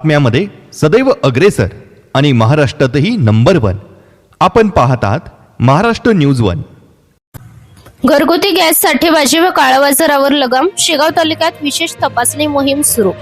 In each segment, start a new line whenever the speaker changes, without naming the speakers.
बातम्यामध्ये सदैव अग्रेसर आणि महाराष्ट्रातही नंबर 1 आपण पाहतात महाराष्ट्र न्यूज 1।
घरगुती गॅस साठेबाजी व काळाबाजारावर लगाम। शेगाव तालुक्यात विशेष तपासणी मोहीम सुरू।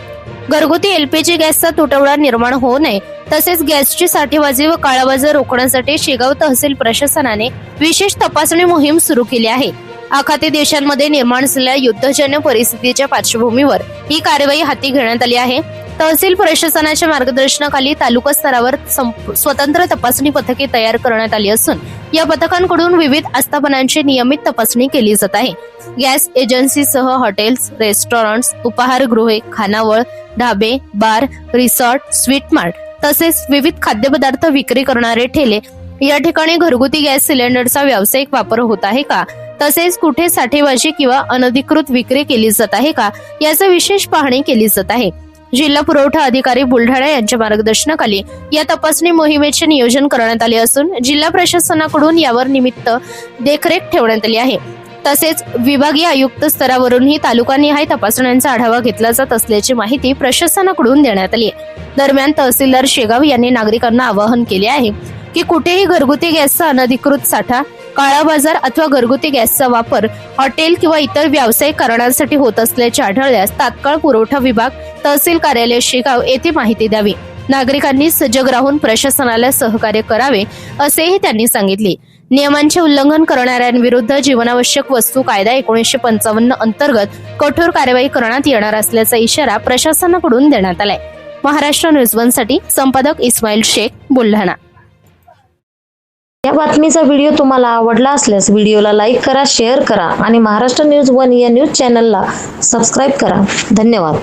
घरगुती एलपीजी गॅसचा तुटवडा निर्माण होऊ नये तसेच गॅसची साठेबाजी व काळाबाजार रोखण्यासाठी शेगाव तहसील प्रशासनाने विशेष तपासणी मोहीम सुरू केली आहे। आखाती देशांमध्ये निर्माण झालेल्या युद्धजन्य परिस्थितीच्या पार्श्वभूमीवर ही कार्यवाही हाती घेण्यात आली आहे। तहसील प्रशासनाच्या मार्गदर्शनाखाली तालुका स्तरावर स्वतंत्र तपासणी पथके तयार करण्यात आली असून या पथकांकडून विविध आस्थापनांची नियमित तपासणी केली जात आहे। गॅस एजन्सीसह हॉटेल्स, रेस्टॉरंट्स, उपाहारगृहे, खानावळ, ढाबे, बार, रिसॉर्ट, स्वीट मार्ट तसेच विविध खाद्यपदार्थ विक्री करणारे ठेले या ठिकाणी घरगुती गॅस सिलेंडरचा व्यावसायिक वापर होत आहे का, तसेच कुठे साठेबाजी किंवा अनधिकृत विक्री केली जात आहे का याची विशेष पाहणी केली जात आहे। जिल्हा पुरवठा अधिकारी बुलढाणा यांच्या मार्गदर्शनाखाली या तपासणी मोहिमेचे नियोजन करण्यात आले असून जिल्हा प्रशासनाकडून यावर निमित्त देखरेख ठेवण्यात आली आहे। तसेच विभागीय आयुक्त स्तरावरूनही तालुकानिहाय तपासण्यांचा आढावा घेतला जात असल्याची माहिती प्रशासनाकडून देण्यात आली आहे। दरम्यान तहसीलदार शेगाव यांनी नागरिकांना आवाहन केले आहे की कुठेही घरगुती गॅसचा अनधिकृत साठा, काळा बाजार अथवा घरगुती गॅसचा वापर हॉटेल किंवा इतर व्यावसायिक कारणांसाठी होत असल्याचे आढळल्यास तात्काळ पुरवठा विभाग, तहसील कार्यालय शेगाव येथे माहिती द्यावी। नागरिकांनी सजग राहून प्रशासनाला सहकार्य करावे असेही त्यांनी सांगितले। नियमांचे उल्लंघन करणाऱ्यांविरुद्ध जीवनावश्यक वस्तू कायदा 1955 अंतर्गत कठोर कारवाई करण्यात येणार असल्याचा इशारा प्रशासनाकडून देण्यात आलाय। महाराष्ट्र न्यूज 1 साठी संपादक इस्माईल शेख, बुलढाणा।
या बातमीचा व्हिडिओ तुम्हाला आवडला असल्यास व्हिडिओला लाईक करा, शेअर करा आणि महाराष्ट्र न्यूज 1 या न्यूज चॅनलला सबस्क्राईब करा। धन्यवाद।